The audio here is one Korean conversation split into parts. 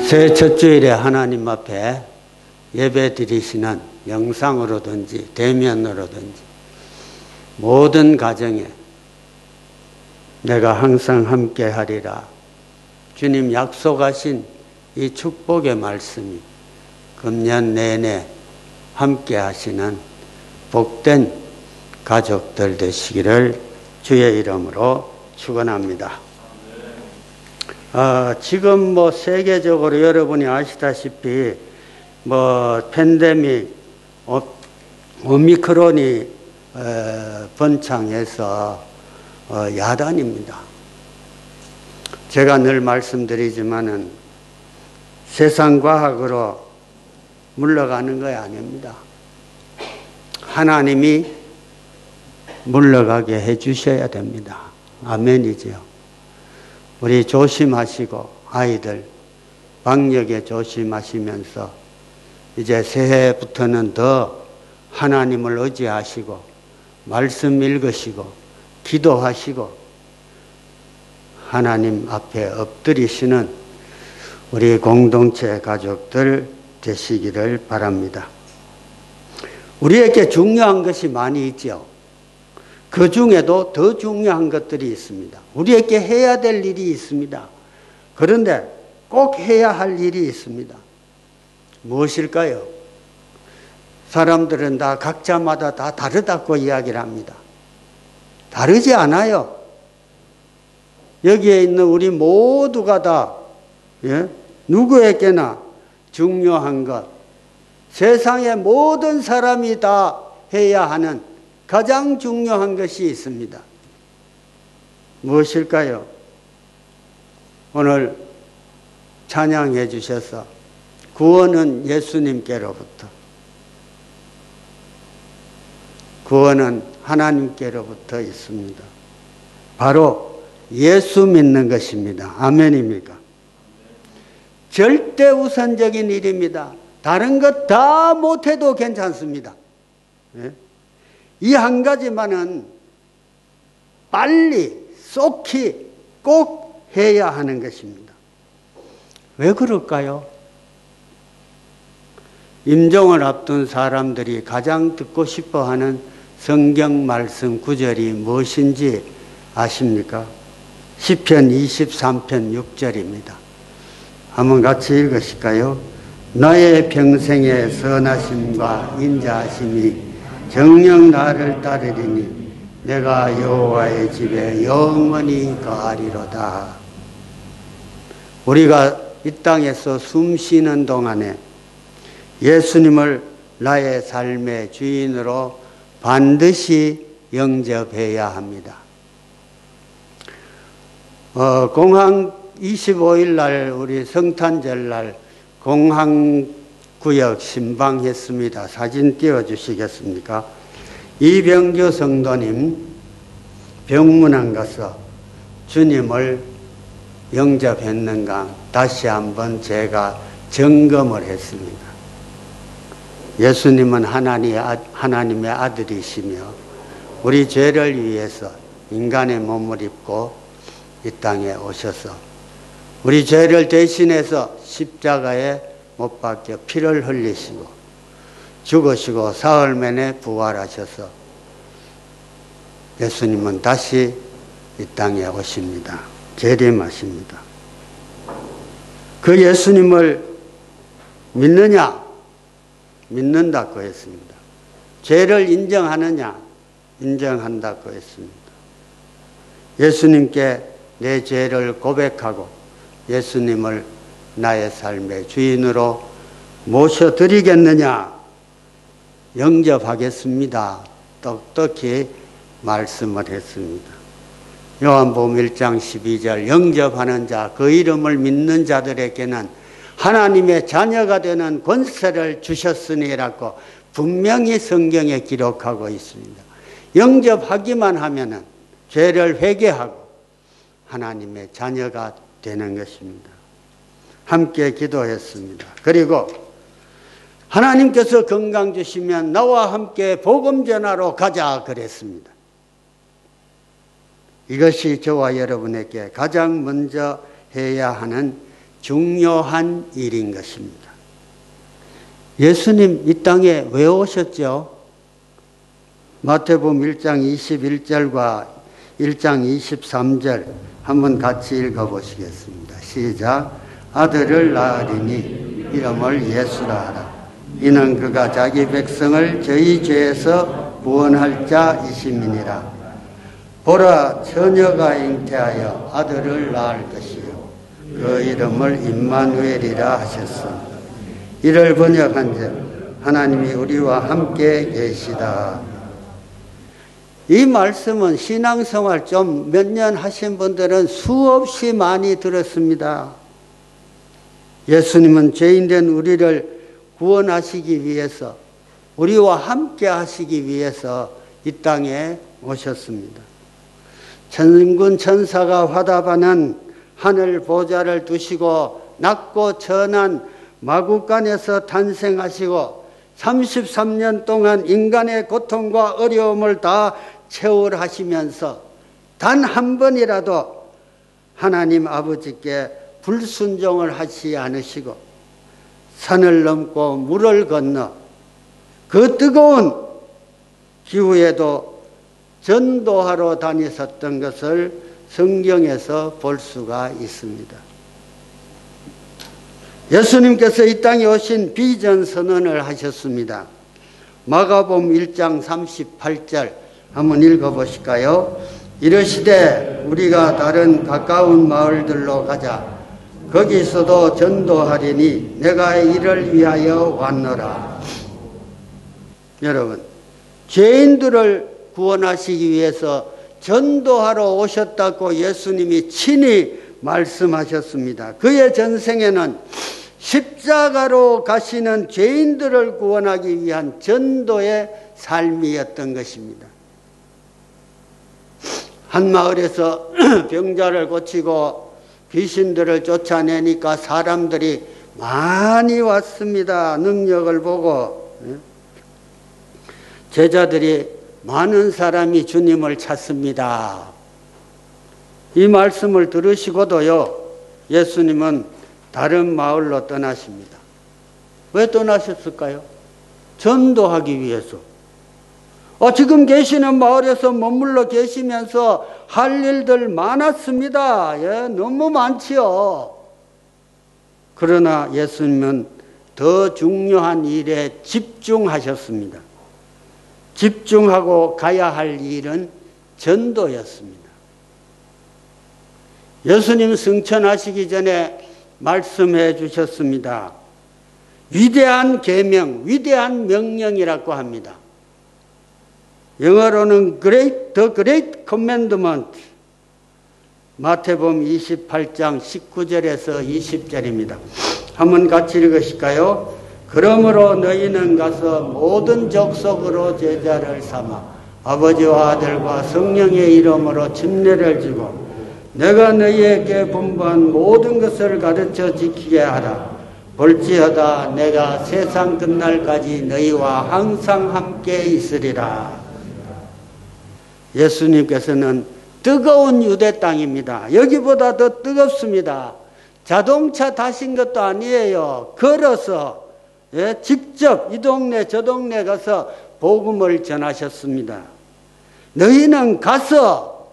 새해 첫 주일에 하나님 앞에 예배 드리시는 영상으로든지 대면으로든지 모든 가정에 내가 항상 함께 하리라 주님 약속하신 이 축복의 말씀이 금년 내내 함께 하시는 복된 가족들 되시기를 주의 이름으로 축원합니다. 지금 세계적으로 여러분이 아시다시피 팬데믹 오미크론이 번창해서 야단입니다. 제가 늘 말씀드리지만은 세상 과학으로 물러가는 거 아닙니다. 하나님이 물러가게 해주셔야 됩니다. 아멘이지요. 우리 조심하시고 아이들 방역에 조심하시면서 이제 새해부터는 더 하나님을 의지하시고 말씀 읽으시고 기도하시고 하나님 앞에 엎드리시는 우리 공동체 가족들 되시기를 바랍니다. 우리에게 중요한 것이 많이 있죠. 그 중에도 더 중요한 것들이 있습니다. 우리에게 해야 될 일이 있습니다. 그런데 꼭 해야 할 일이 있습니다. 무엇일까요? 사람들은 다 각자마다 다 다르다고 이야기를 합니다. 다르지 않아요. 여기에 있는 우리 모두가 다 누구에게나 중요한 것, 세상의 모든 사람이 다 해야 하는 가장 중요한 것이 있습니다. 무엇일까요? 오늘 찬양해 주셔서 구원은 예수님께로부터, 구원은 하나님께로부터 있습니다. 바로 예수 믿는 것입니다. 아멘입니까? 절대 우선적인 일입니다. 다른 것 다 못해도 괜찮습니다. 이 한 가지만은 빨리 쏙히 꼭 해야 하는 것입니다. 왜 그럴까요? 임종을 앞둔 사람들이 가장 듣고 싶어하는 성경 말씀 구절이 무엇인지 아십니까? 시편 23편 6절입니다. 한번 같이 읽으실까요? 너의 평생의 선하심과 인자하심이 정녕 나를 따르리니 내가 여호와의 집에 영원히 거하리로다. 우리가 이 땅에서 숨 쉬는 동안에 예수님을 나의 삶의 주인으로 반드시 영접해야 합니다. 공항 25일 날 우리 성탄절 날 공항구역 신방했습니다. 사진 띄워주시겠습니까? 이병규 성도님 병문안 가서 주님을 영접했는가 다시 한번 제가 점검을 했습니다. 예수님은 하나님의 아들이시며 우리 죄를 위해서 인간의 몸을 입고 이 땅에 오셔서 우리 죄를 대신해서 십자가에 못 박혀 피를 흘리시고 죽으시고 사흘 만에 부활하셔서 예수님은 다시 이 땅에 오십니다. 재림하십니다. 그 예수님을 믿느냐? 믿는다고 했습니다. 죄를 인정하느냐? 인정한다고 했습니다. 예수님께 내 죄를 고백하고 예수님을 나의 삶의 주인으로 모셔드리겠느냐? 영접하겠습니다. 똑똑히 말씀을 했습니다. 요한복음 1장 12절 영접하는 자, 그 이름을 믿는 자들에게는 하나님의 자녀가 되는 권세를 주셨으니라고 분명히 성경에 기록하고 있습니다. 영접하기만 하면은 죄를 회개하고 하나님의 자녀가 되는 것입니다. 함께 기도했습니다. 그리고 하나님께서 건강 주시면 나와 함께 복음 전하러 가자 그랬습니다. 이것이 저와 여러분에게 가장 먼저 해야 하는 중요한 일인 것입니다. 예수님 이 땅에 왜 오셨죠? 마태복음 1장 21절과 1장 23절 한번 같이 읽어보시겠습니다. 시작. 아들을 낳으리니 이름을 예수라 하라. 이는 그가 자기 백성을 저희 죄에서 구원할 자이심이니라. 보라, 처녀가 잉태하여 아들을 낳을 것이요 그 이름을 임마누엘이라 하셨으니 이를 번역한즉 하나님이 우리와 함께 계시다. 이 말씀은 신앙생활 좀 몇 년 하신 분들은 수없이 많이 들었습니다. 예수님은 죄인된 우리를 구원하시기 위해서, 우리와 함께 하시기 위해서 이 땅에 오셨습니다. 천군 천사가 화답하는 하늘 보좌를 두시고 낮고 천한 마구간에서 탄생하시고 33년 동안 인간의 고통과 어려움을 다 체월하시면서 단 한 번이라도 하나님 아버지께 불순종을 하지 않으시고 산을 넘고 물을 건너 그 뜨거운 기후에도 전도하러 다니셨던 것을 성경에서 볼 수가 있습니다. 예수님께서 이 땅에 오신 비전 선언을 하셨습니다. 마가복음 1장 38절 한번 읽어보실까요? 이르시되 우리가 다른 가까운 마을들로 가자. 거기서도 전도하리니 내가 이를 위하여 왔노라. 여러분, 죄인들을 구원하시기 위해서 전도하러 오셨다고 예수님이 친히 말씀하셨습니다. 그의 전생에는 십자가로 가시는 죄인들을 구원하기 위한 전도의 삶이었던 것입니다. 한 마을에서 병자를 고치고 귀신들을 쫓아내니까 사람들이 많이 왔습니다. 능력을 보고. 제자들이 많은 사람이 주님을 찾습니다. 이 말씀을 들으시고도요, 예수님은 다른 마을로 떠나십니다. 왜 떠나셨을까요? 전도하기 위해서. 지금 계시는 마을에서 머물러 계시면서 할 일들 많았습니다. 예, 너무 많지요. 그러나 예수님은 더 중요한 일에 집중하셨습니다. 집중하고 가야 할 일은 전도였습니다. 예수님 승천하시기 전에 말씀해 주셨습니다. 위대한 계명, 위대한 명령이라고 합니다. 영어로는 The Great Commandment. 마태복음 28장 19절에서 20절입니다. 한번 같이 읽으실까요? 그러므로 너희는 가서 모든 족속으로 제자를 삼아 아버지와 아들과 성령의 이름으로 침례를 주고 내가 너희에게 분부한 모든 것을 가르쳐 지키게 하라. 볼지어다 내가 세상 끝날까지 너희와 항상 함께 있으리라. 예수님께서는 뜨거운 유대 땅입니다. 여기보다 더 뜨겁습니다. 자동차 타신 것도 아니에요. 걸어서 직접 이 동네 저 동네 가서 복음을 전하셨습니다. 너희는 가서,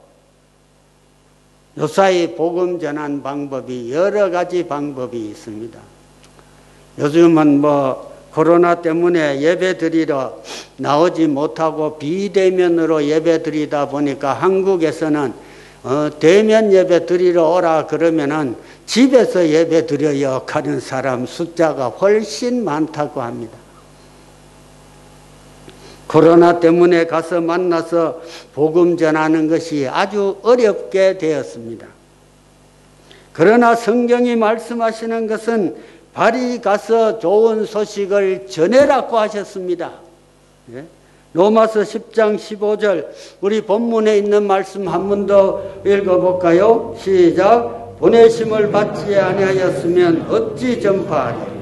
요사이 복음 전한 방법이 여러 가지 방법이 있습니다. 요즘은 코로나 때문에 예배 드리러 나오지 못하고 비대면으로 예배 드리다 보니까 한국에서는 대면 예배 드리러 오라 그러면은 집에서 예배 드려요 하는 사람 숫자가 훨씬 많다고 합니다. 코로나 때문에 가서 만나서 복음 전하는 것이 아주 어렵게 되었습니다. 그러나 성경이 말씀하시는 것은 발이 가서 좋은 소식을 전해라고 하셨습니다. 로마서 10장 15절 우리 본문에 있는 말씀 한 번 더 읽어볼까요? 시작. 보내심을 받지 아니하였으면 어찌 전파하리.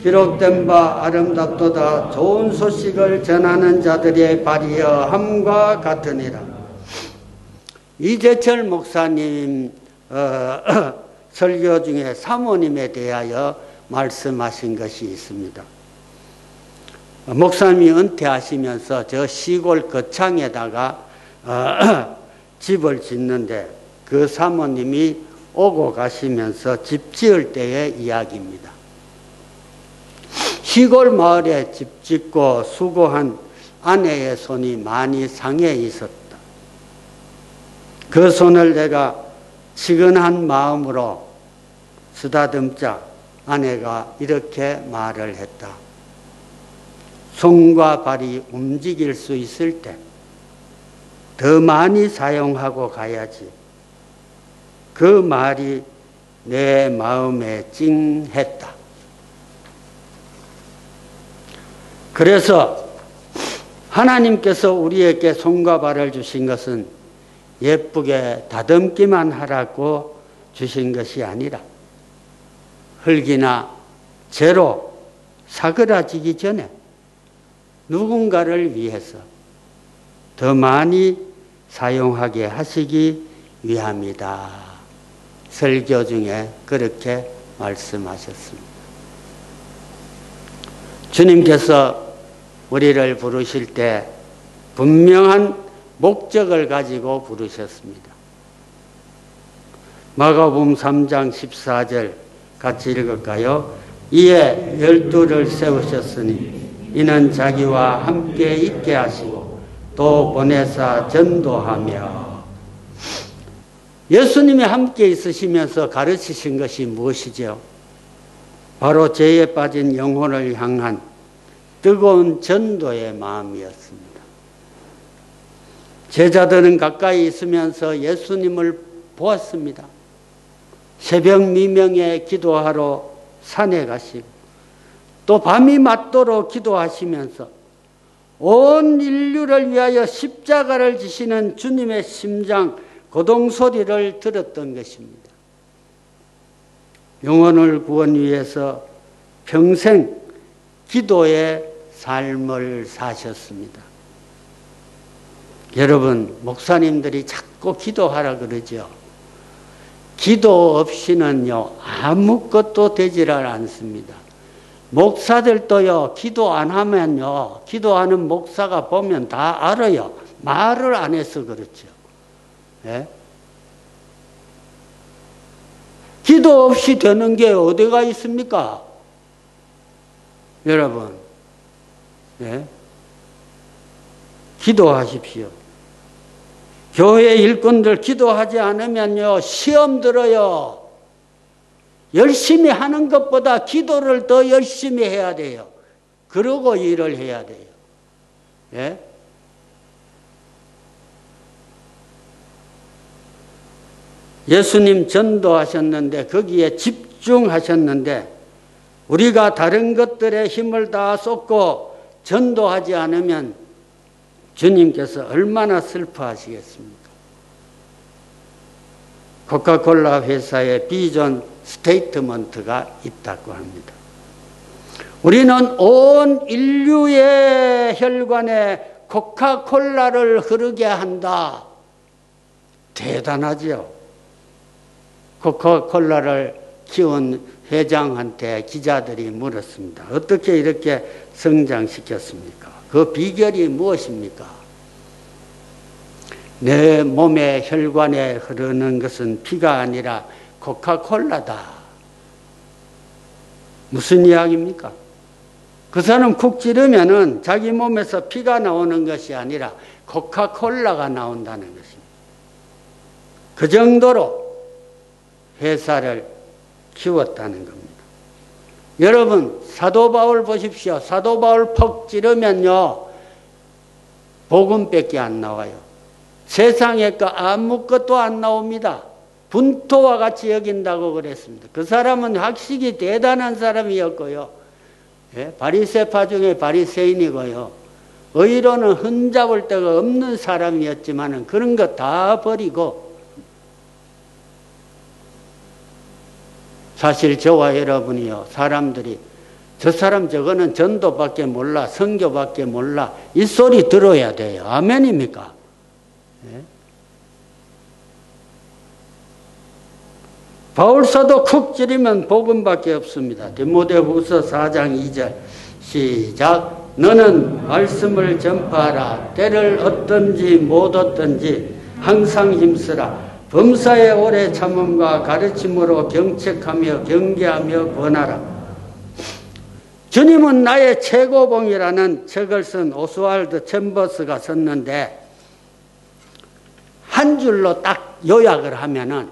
기록된 바 아름답도다 좋은 소식을 전하는 자들의 발이여 함과 같으니라. 이재철 목사님 설교 중에 사모님에 대하여 말씀하신 것이 있습니다. 목사님이 은퇴하시면서 저 시골 거창에다가 집을 짓는데 그 사모님이 오고 가시면서 집 지을 때의 이야기입니다. 시골 마을에 집 짓고 수고한 아내의 손이 많이 상해 있었다. 그 손을 내가 치근한 마음으로 쓰다듬자 아내가 이렇게 말을 했다. 손과 발이 움직일 수 있을 때 더 많이 사용하고 가야지. 그 말이 내 마음에 찡했다. 그래서 하나님께서 우리에게 손과 발을 주신 것은 예쁘게 다듬기만 하라고 주신 것이 아니라 흙이나 재로 사그라지기 전에 누군가를 위해서 더 많이 사용하게 하시기 위함이다. 설교 중에 그렇게 말씀하셨습니다. 주님께서 우리를 부르실 때 분명한 목적을 가지고 부르셨습니다. 마가복음 3장 14절 같이 읽을까요? 이에 12를 세우셨으니 이는 자기와 함께 있게 하시고 또 보내사 전도하며. 예수님이 함께 있으시면서 가르치신 것이 무엇이죠? 바로 죄에 빠진 영혼을 향한 뜨거운 전도의 마음이었습니다. 제자들은 가까이 있으면서 예수님을 보았습니다. 새벽 미명에 기도하러 산에 가시고 또 밤이 맞도록 기도하시면서 온 인류를 위하여 십자가를 지시는 주님의 심장 고동 소리를 들었던 것입니다. 영혼을 구원 위해서 평생 기도의 삶을 사셨습니다. 여러분, 목사님들이 자꾸 기도하라 그러죠. 기도 없이는요 아무것도 되지를 않습니다. 목사들도요 기도 안 하면요 기도하는 목사가 보면 다 알아요. 말을 안 해서 그렇죠. 예? 기도 없이 되는 게 어디가 있습니까? 여러분, 예? 기도하십시오. 교회 일꾼들 기도하지 않으면요 시험 들어요. 열심히 하는 것보다 기도를 더 열심히 해야 돼요. 그러고 일을 해야 돼요. 예? 예수님 전도하셨는데 거기에 집중하셨는데 우리가 다른 것들에 힘을 다 쏟고 전도하지 않으면 주님께서 얼마나 슬퍼하시겠습니까? 코카콜라 회사의 비전 스테이트먼트가 있다고 합니다. 우리는 온 인류의 혈관에 코카콜라를 흐르게 한다. 대단하죠. 코카콜라를 키운 회장한테 기자들이 물었습니다. 어떻게 이렇게 성장시켰습니까? 그 비결이 무엇입니까? 내 몸의 혈관에 흐르는 것은 피가 아니라 코카콜라다. 무슨 이야기입니까? 그 사람 쿡 찌르면은 자기 몸에서 피가 나오는 것이 아니라 코카콜라가 나온다는 것입니다. 그 정도로 회사를 키웠다는 겁니다. 여러분, 사도 바울 보십시오. 사도 바울 퍽 찌르면요 복음밖에 안 나와요. 세상에 거 아무것도 안 나옵니다. 분토와 같이 여긴다고 그랬습니다. 그 사람은 학식이 대단한 사람이었고요. 예? 바리새파 중에 바리새인이고요. 의로는 흠잡을 데가 없는 사람이었지만 그런 거 다 버리고 사실 저와 여러분이요. 사람들이 저 사람 저거는 전도밖에 몰라 선교밖에 몰라 이 소리 들어야 돼요. 아멘입니까? 예? 바울사도 쿡 찌르면 복음밖에 없습니다. 디모데후서 4장 2절 시작. 너는 말씀을 전파하라. 때를 얻든지 못 얻든지 항상 힘쓰라. 범사에 오래 참음과 가르침으로 경책하며 경계하며 권하라. 주님은 나의 최고봉이라는 책을 쓴 오스왈드 챔버스가 썼는데, 한 줄로 딱 요약을 하면은,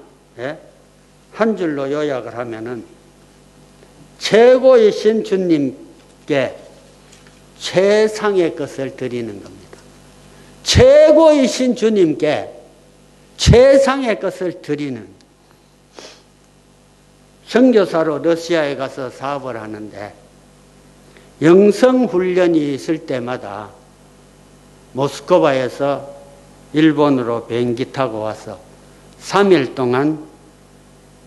한 줄로 요약을 하면은, 최고이신 주님께 최상의 것을 드리는 겁니다. 최고이신 주님께 최상의 것을 드리는. 선교사로 러시아에 가서 사업을 하는데, 영성훈련이 있을 때마다 모스크바에서 일본으로 비행기 타고 와서 3일 동안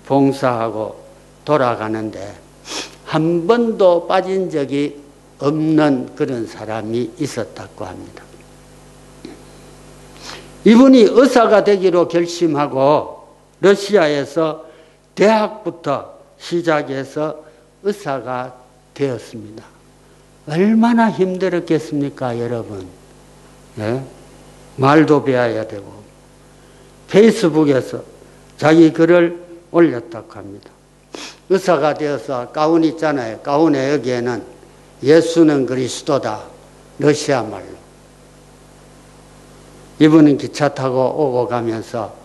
봉사하고 돌아가는데 한 번도 빠진 적이 없는 그런 사람이 있었다고 합니다. 이분이 의사가 되기로 결심하고 러시아에서 대학부터 시작해서 의사가 되었습니다. 얼마나 힘들었겠습니까, 여러분? 말도 배워야 되고. 페이스북에서 자기 글을 올렸다고 합니다. 의사가 되어서 가운 있잖아요. 가운에 여기에는 예수는 그리스도다, 러시아 말로. 이분은 기차 타고 오고 가면서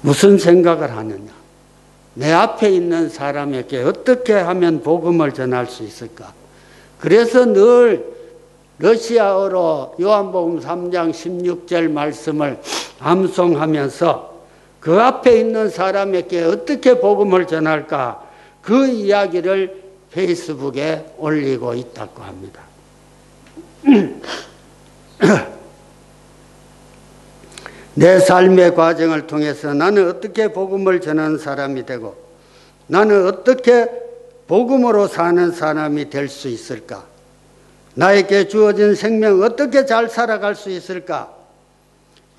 무슨 생각을 하느냐. 내 앞에 있는 사람에게 어떻게 하면 복음을 전할 수 있을까. 그래서 늘 러시아어로 요한복음 3장 16절 말씀을 암송하면서 그 앞에 있는 사람에게 어떻게 복음을 전할까, 그 이야기를 페이스북에 올리고 있다고 합니다. 내 삶의 과정을 통해서 나는 어떻게 복음을 전하는 사람이 되고 나는 어떻게 복음으로 사는 사람이 될 수 있을까? 나에게 주어진 생명 어떻게 잘 살아갈 수 있을까?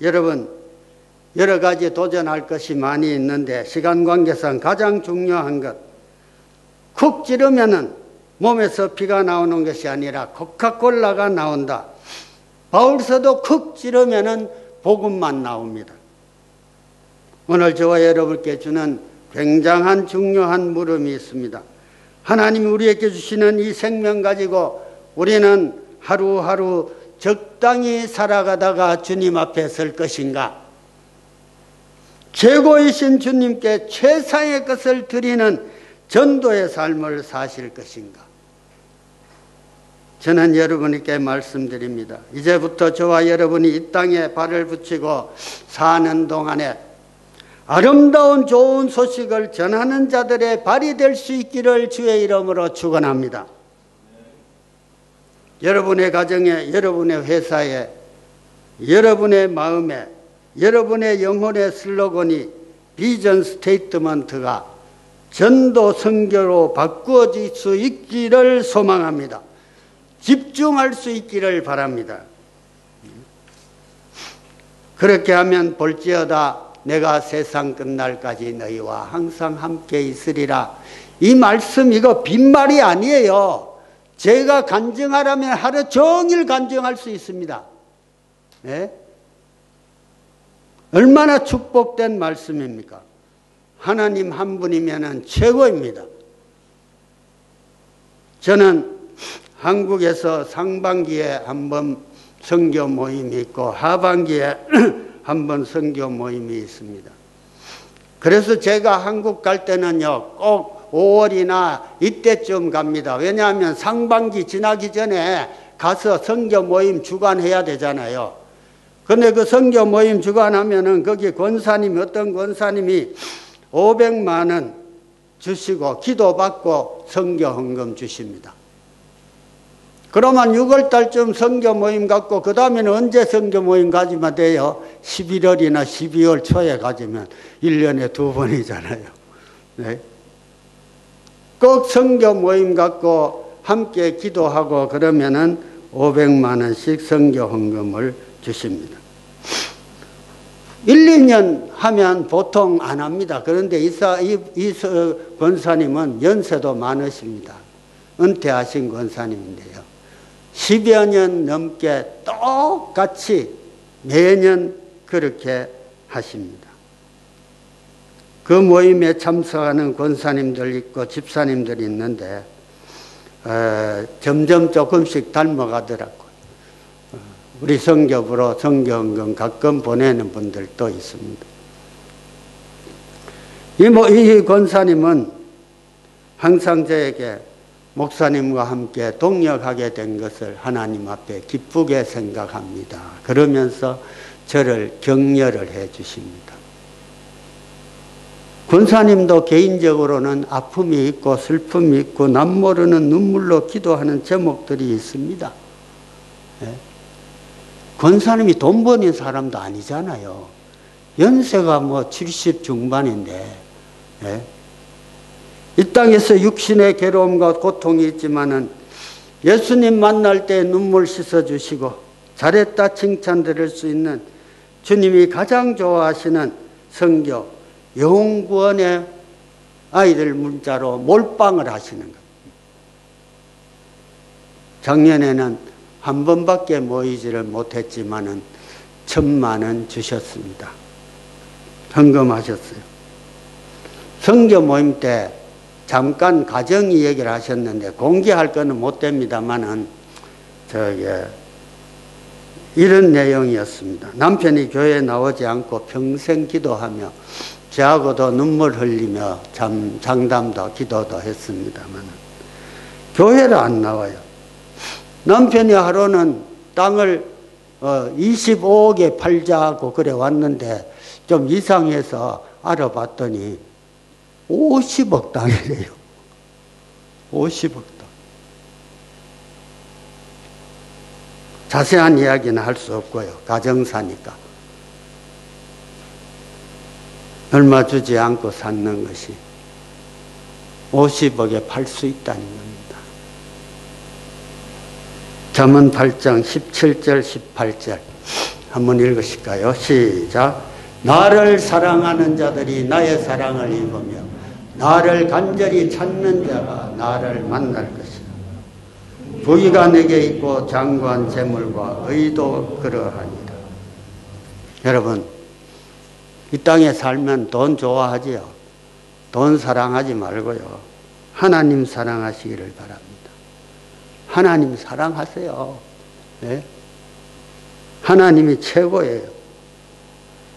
여러분, 여러 가지 도전할 것이 많이 있는데 시간 관계상 가장 중요한 것, 쿡 찌르면은 몸에서 피가 나오는 것이 아니라 코카콜라가 나온다. 바울서도 쿡 찌르면은 복음만 나옵니다. 오늘 저와 여러분께 주는 굉장한 중요한 물음이 있습니다. 하나님이 우리에게 주시는 이 생명 가지고 우리는 하루하루 적당히 살아가다가 주님 앞에 설 것인가? 최고이신 주님께 최상의 것을 드리는 전도의 삶을 사실 것인가? 저는 여러분께 말씀드립니다. 이제부터 저와 여러분이 이 땅에 발을 붙이고 사는 동안에 아름다운 좋은 소식을 전하는 자들의 발이 될 수 있기를 주의 이름으로 축원합니다. 여러분의 가정에, 여러분의 회사에, 여러분의 마음에, 여러분의 영혼의 슬로건이 비전 스테이트먼트가 전도 선교로 바꾸어질 수 있기를 소망합니다. 집중할 수 있기를 바랍니다. 그렇게 하면 볼지어다 내가 세상 끝날까지 너희와 항상 함께 있으리라. 이 말씀 이거 빈말이 아니에요. 제가 간증하라면 하루 종일 간증할 수 있습니다. 네? 얼마나 축복된 말씀입니까? 하나님 한 분이면 최고입니다. 저는 한국에서 상반기에 한번 선교 모임이 있고 하반기에 한번 선교 모임이 있습니다. 그래서 제가 한국 갈 때는요, 꼭 5월이나 이때쯤 갑니다. 왜냐하면 상반기 지나기 전에 가서 선교 모임 주관해야 되잖아요. 근데 그 선교 모임 주관하면은 거기 권사님이, 어떤 권사님이 500만 원 주시고 기도받고 선교 헌금 주십니다. 그러면 6월 달쯤 선교 모임 갖고 그 다음에는 언제 선교 모임 가지면 돼요? 11월이나 12월 초에 가지면 1년에 2번이잖아요. 네. 꼭 선교 모임 갖고 함께 기도하고 그러면은 500만 원씩 선교 헌금을 주십니다. 1, 2년 하면 보통 안 합니다. 그런데 이 권사님은 연세도 많으십니다. 은퇴하신 권사님인데요. 10여 년 넘게 똑같이 매년 그렇게 하십니다. 그 모임에 참석하는 권사님들 있고 집사님들이 있는데 점점 조금씩 닮아가더라고요. 우리 성교부로 성교헌금 가끔 보내는 분들도 있습니다. 이 권사님은 항상 저에게 목사님과 함께 동역하게 된 것을 하나님 앞에 기쁘게 생각합니다. 그러면서 저를 격려를 해 주십니다. 권사님도 개인적으로는 아픔이 있고 슬픔이 있고 남모르는 눈물로 기도하는 제목들이 있습니다. 권사님이 돈 버는 사람도 아니잖아요. 연세가 70 중반인데 이 땅에서 육신의 괴로움과 고통이 있지만은 예수님 만날 때 눈물 씻어주시고 잘했다 칭찬 들을 수 있는 주님이 가장 좋아하시는 성교 영구원의 아이들 문자로 몰빵을 하시는 겁니다. 작년에는 한 번밖에 모이지를 못했지만은 1,000만 원 주셨습니다. 헌금하셨어요. 성교 모임 때 잠깐 가정 이야기를 하셨는데 공개할 거는 못 됩니다만은 이런 내용이었습니다. 남편이 교회에 나오지 않고 평생 기도하며 저하고도 눈물 흘리며 장담도 기도도 했습니다만 교회를 안 나와요. 남편이 하루는 땅을 25억에 팔자고 그래 왔는데 좀 이상해서 알아봤더니 50억 땅이래요. 50억 땅. 자세한 이야기는 할 수 없고요. 가정사니까. 얼마 주지 않고 샀는 것이 50억에 팔 수 있다는 겁니다. 잠언 8장 17절 18절 한번 읽으실까요? 시작. 나를 사랑하는 자들이 나의 사랑을 입으며 나를 간절히 찾는 자가 나를 만날 것이다. 부귀가 내게 있고 장구한 재물과 의도 그러하니라. 여러분, 이 땅에 살면 돈 좋아하지요. 돈 사랑하지 말고요. 하나님 사랑하시기를 바랍니다. 하나님 사랑하세요. 네? 하나님이 최고예요.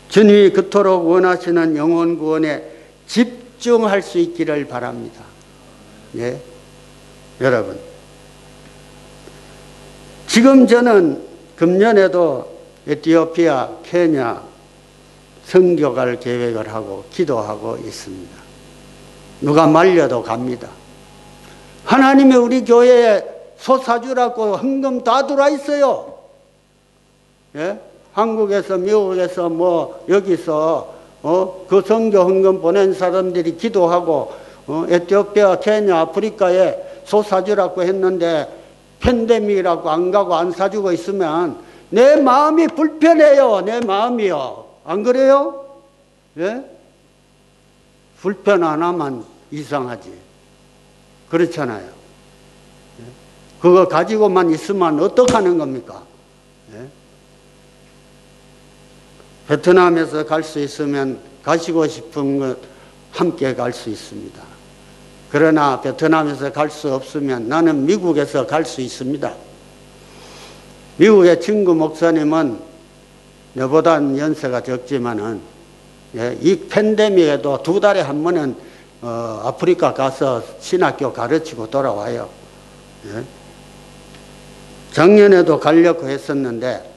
주님이 그토록 원하시는 영혼 구원에 집중할 수 있기를 바랍니다. 네? 여러분, 지금 저는 금년에도 에티오피아, 케냐 선교 갈 계획을 하고 기도하고 있습니다. 누가 말려도 갑니다. 하나님이 우리 교회에 소사주라고 헌금 다 들어와 있어요. 예? 한국에서 미국에서 여기서 그 선교 헌금 보낸 사람들이 기도하고 에티오피아, 케냐, 아프리카에 소사주라고 했는데 팬데믹이라고 안 가고 안 사주고 있으면 내 마음이 불편해요. 내 마음이요. 안 그래요? 예? 불편 안 하면 이상하지. 그렇잖아요. 예? 그거 가지고만 있으면 어떡하는 겁니까? 예? 베트남에서 갈 수 있으면 가시고 싶은 것 함께 갈 수 있습니다. 그러나 베트남에서 갈 수 없으면 나는 미국에서 갈 수 있습니다. 미국의 친구 목사님은 너보다는 연세가 적지만은 이 팬데믹에도 2달에 한 번은 아프리카 가서 신학교 가르치고 돌아와요. 예? 작년에도 가려고 했었는데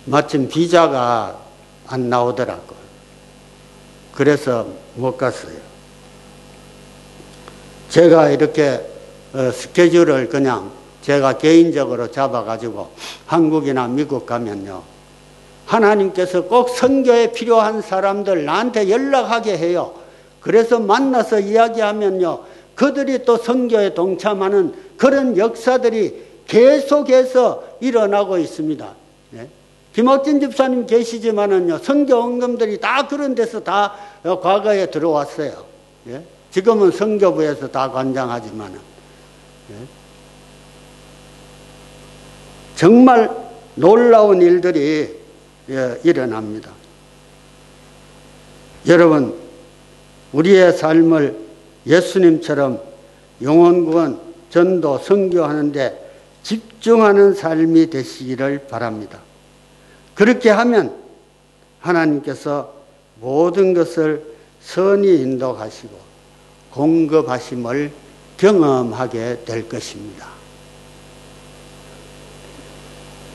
마침 비자가 안 나오더라고요. 그래서 못 갔어요. 제가 이렇게 스케줄을 그냥 제가 개인적으로 잡아가지고 한국이나 미국 가면요, 하나님께서 꼭 선교에 필요한 사람들 나한테 연락하게 해요. 그래서 만나서 이야기하면요, 그들이 또 선교에 동참하는 그런 역사들이 계속해서 일어나고 있습니다. 네? 김학진 집사님 계시지만은요, 선교 헌금들이 다 그런 데서 다 과거에 들어왔어요. 예? 지금은 선교부에서 다 관장하지만은. 예? 정말 놀라운 일들이 일어납니다. 여러분, 우리의 삶을 예수님처럼 영혼구원, 전도, 선교하는데 집중하는 삶이 되시기를 바랍니다. 그렇게 하면 하나님께서 모든 것을 선히 인도하시고 공급하심을 경험하게 될 것입니다.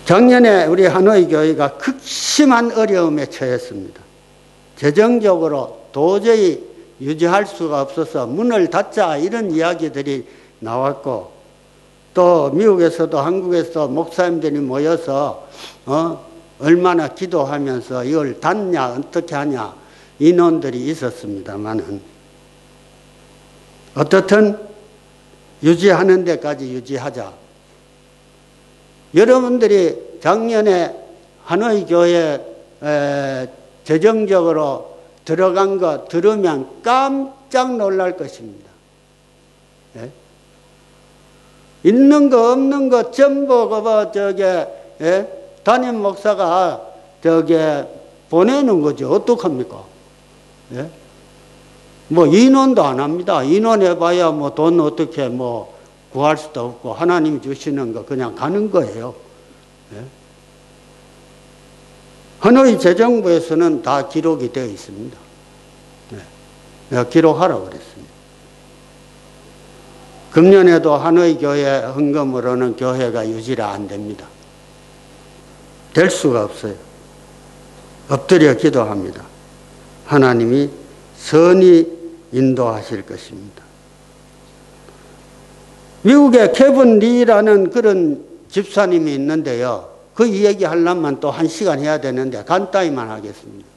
작년에 우리 하노이 교회가 극심한 어려움에 처했습니다. 재정적으로 도저히 유지할 수가 없어서 문을 닫자 이런 이야기들이 나왔고, 또 미국에서도 한국에서 목사님들이 모여서 얼마나 기도하면서 이걸 닫냐 어떻게 하냐 인원들이 있었습니다만은 어떻든 유지하는 데까지 유지하자. 여러분들이 작년에 하노이 교회 재정적으로 들어간 거 들으면 깜짝 놀랄 것입니다. 예? 있는 거 없는 거 전부 담임 목사가 보내는 거죠. 어떡합니까? 예? 뭐 인원도 안 합니다. 인원해봐야 뭐 돈 어떻게 뭐 구할 수도 없고 하나님 주시는 거 그냥 가는 거예요. 예? 하노이 재정부에서는 다 기록이 되어 있습니다. 예. 내가 기록하라고 그랬습니다. 금년에도 하노이 교회 헌금으로는 교회가 유지가 안 됩니다. 될 수가 없어요. 엎드려 기도합니다. 하나님이 선히 인도하실 것입니다. 미국에 케빈 리라는 그런 집사님이 있는데요. 그 이야기 하려면 또 1시간 해야 되는데 간단히만 하겠습니다.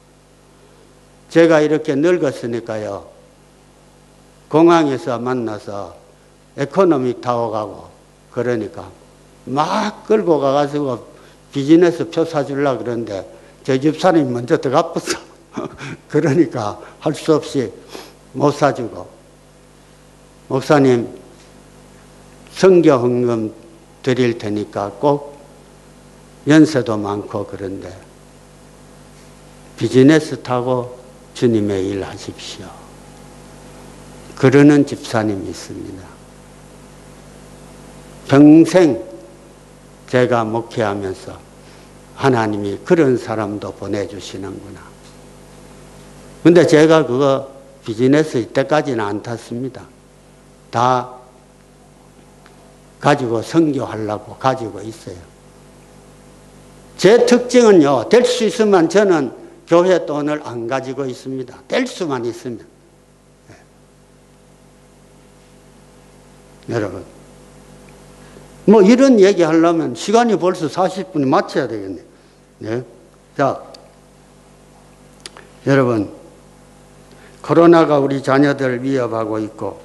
제가 이렇게 늙었으니까요. 공항에서 만나서 에코노믹 타고 가고 그러니까 막 끌고 가가지고 비즈니스 표 사주려고 그러는데 제 집사님이 먼저 들어가버렸어. 그러니까 할 수 없이 못 사주고, 목사님 선교 헌금 드릴 테니까 꼭 연세도 많고 그런데 비즈니스 타고 주님의 일 하십시오. 그러는 집사님이 있습니다. 평생 제가 목회하면서 하나님이 그런 사람도 보내주시는구나. 근데 제가 그거 비즈니스 이때까지는 안 탔습니다. 다 가지고 선교하려고 가지고 있어요. 제 특징은요, 될 수 있으면 저는 교회 돈을 안 가지고 있습니다. 될 수만 있으면. 네. 여러분, 뭐 이런 얘기 하려면 시간이 벌써 40분이 맞춰야 되겠네요. 네. 자, 여러분, 코로나가 우리 자녀들을 위협하고 있고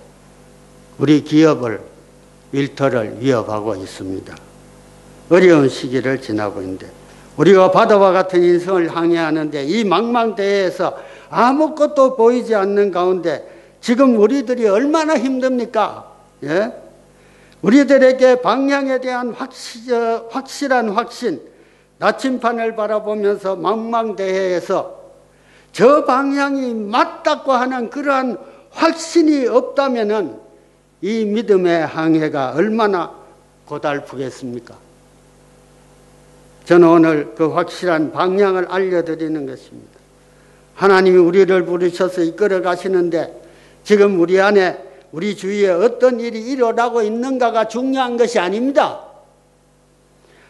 우리 기업을, 일터를 위협하고 있습니다. 어려운 시기를 지나고 있는데 우리가 바다와 같은 인생을 항해하는데 이 망망대해에서 아무것도 보이지 않는 가운데 지금 우리들이 얼마나 힘듭니까? 예? 우리들에게 방향에 대한 확실한 확신, 나침판을 바라보면서 망망대해에서 저 방향이 맞다고 하는 그러한 확신이 없다면은 이 믿음의 항해가 얼마나 고달프겠습니까? 저는 오늘 그 확실한 방향을 알려드리는 것입니다. 하나님이 우리를 부르셔서 이끌어 가시는데 지금 우리 안에, 우리 주위에 어떤 일이 일어나고 있는가가 중요한 것이 아닙니다.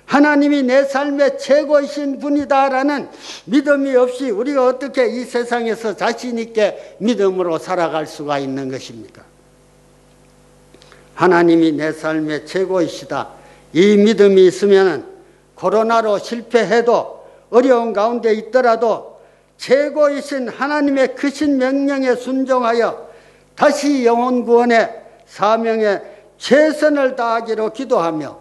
하나님이 내 삶의 최고이신 분이다라는 믿음이 없이 우리가 어떻게 이 세상에서 자신 있게 믿음으로 살아갈 수가 있는 것입니까? 하나님이 내 삶의 최고이시다. 이 믿음이 있으면 코로나로 실패해도 어려운 가운데 있더라도 최고이신 하나님의 크신 명령에 순종하여 다시 영혼 구원의 사명에 최선을 다하기로 기도하며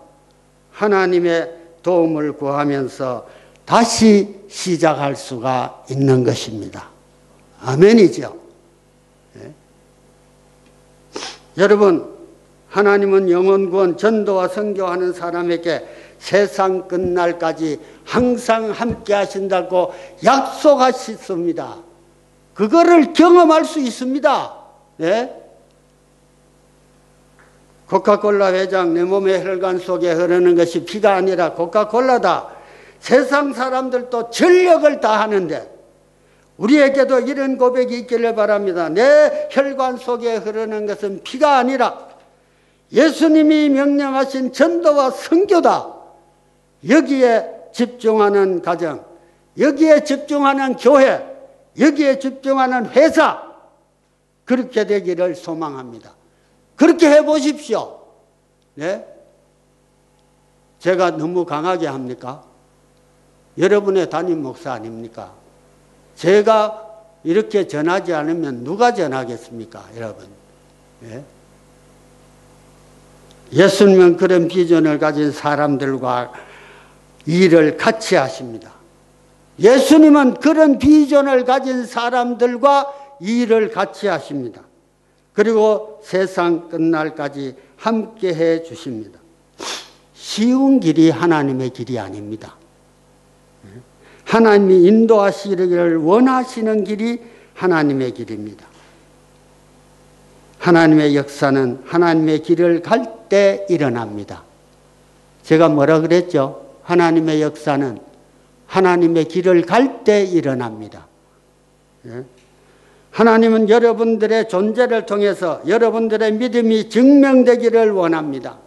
하나님의 도움을 구하면서 다시 시작할 수가 있는 것입니다. 아멘이죠. 네. 여러분, 하나님은 영혼구원 전도와 선교하는 사람에게 세상 끝날까지 항상 함께 하신다고 약속하셨습니다. 그거를 경험할 수 있습니다. 네? 코카콜라 회장, 내 몸의 혈관 속에 흐르는 것이 피가 아니라 코카콜라다. 세상 사람들도 전력을 다하는데 우리에게도 이런 고백이 있기를 바랍니다. 내 혈관 속에 흐르는 것은 피가 아니라 예수님이 명령하신 전도와 선교다. 여기에 집중하는 가정, 여기에 집중하는 교회, 여기에 집중하는 회사, 그렇게 되기를 소망합니다. 그렇게 해보십시오. 네? 제가 너무 강하게 합니까? 여러분의 담임 목사 아닙니까? 제가 이렇게 전하지 않으면 누가 전하겠습니까, 여러분? 네? 예수님은 그런 비전을 가진 사람들과 일을 같이 하십니다. 예수님은 그런 비전을 가진 사람들과 일을 같이 하십니다. 그리고 세상 끝날까지 함께 해 주십니다. 쉬운 길이 하나님의 길이 아닙니다. 하나님이 인도하시기를 원하시는 길이 하나님의 길입니다. 하나님의 역사는 하나님의 길을 갈 때 일어납니다. 제가 뭐라 그랬죠? 하나님의 역사는 하나님의 길을 갈 때 일어납니다. 하나님은 여러분들의 존재를 통해서 여러분들의 믿음이 증명되기를 원합니다.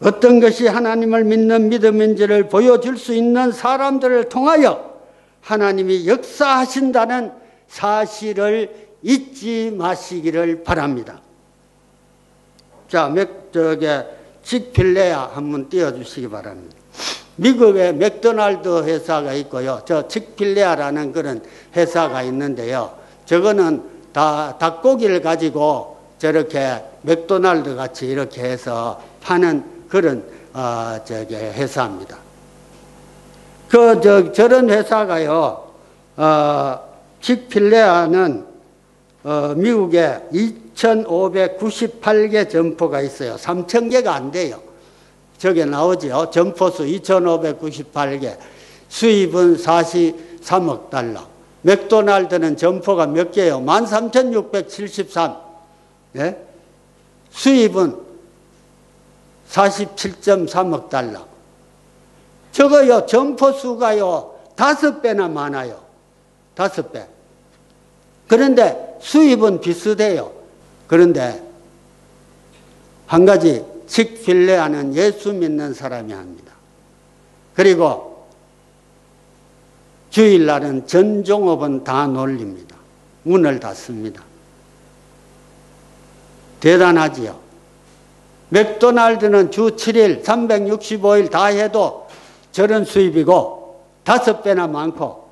어떤 것이 하나님을 믿는 믿음인지를 보여줄 수 있는 사람들을 통하여 하나님이 역사하신다는 사실을 잊지 마시기를 바랍니다. 자, 칙필레아 한번 띄워주시기 바랍니다. 미국에 맥도날드 회사가 있고요. 저 칙필레아라는 그런 회사가 있는데요. 저거는 다 닭고기를 가지고 저렇게 맥도날드 같이 이렇게 해서 파는 그런 회사입니다. 저런 회사가요. 칙필레아는 미국에 2,598개 점포가 있어요. 3,000개가 안 돼요. 저게 나오죠. 점포수 2,598개. 수입은 43억 달러. 맥도날드는 점포가 몇 개요? 13,673. 네? 수입은 47.3억 달러. 저거요, 점포수가요, 5배나 많아요. 5배. 그런데 수입은 비슷해요. 그런데 한 가지, 칙필레아는 예수 믿는 사람이 합니다. 그리고 주일날은 전 종업은 다 놀립니다. 문을 닫습니다. 대단하지요. 맥도날드는 주 7일 365일 다 해도 저런 수입이고 5배나 많고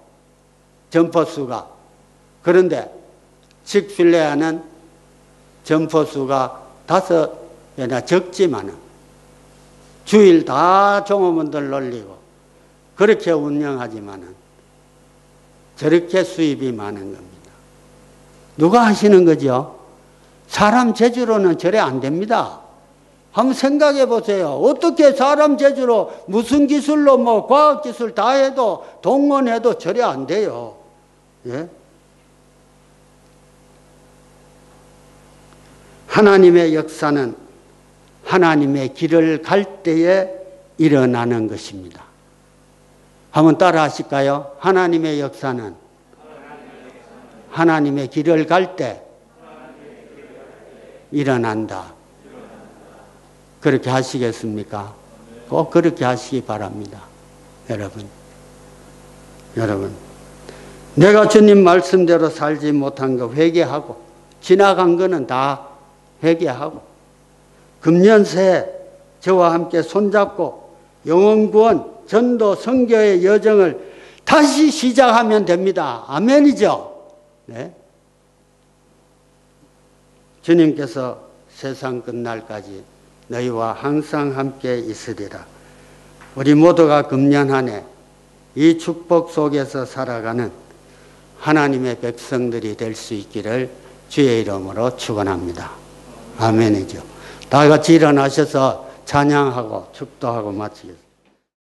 점포수가. 그런데 칙필레아는 점포수가 5배나 적지만은 주일 다 종업원들 놀리고 그렇게 운영하지만은 저렇게 수입이 많은 겁니다. 누가 하시는 거죠? 사람 재주로는 저래 안 됩니다. 한번 생각해 보세요. 어떻게 사람 재주로 무슨 기술로 뭐 과학기술 다 해도 동원해도 저래 안 돼요. 예? 하나님의 역사는 하나님의 길을 갈 때에 일어나는 것입니다. 한번 따라 하실까요? 하나님의 역사는 하나님의 길을 갈 때 일어난다. 그렇게 하시겠습니까? 꼭 그렇게 하시기 바랍니다. 여러분, 내가 주님 말씀대로 살지 못한 거 회개하고 지나간 거는 다 회개하고 금년 새해 저와 함께 손잡고 영혼구원, 전도, 선교의 여정을 다시 시작하면 됩니다. 아멘이죠? 네. 주님께서 세상 끝날까지 너희와 항상 함께 있으리라. 우리 모두가 금년 한 해 이 축복 속에서 살아가는 하나님의 백성들이 될 수 있기를 주의 이름으로 축원합니다. 아멘이죠. 다 같이 일어나셔서 찬양하고 축도하고 마치겠습니다.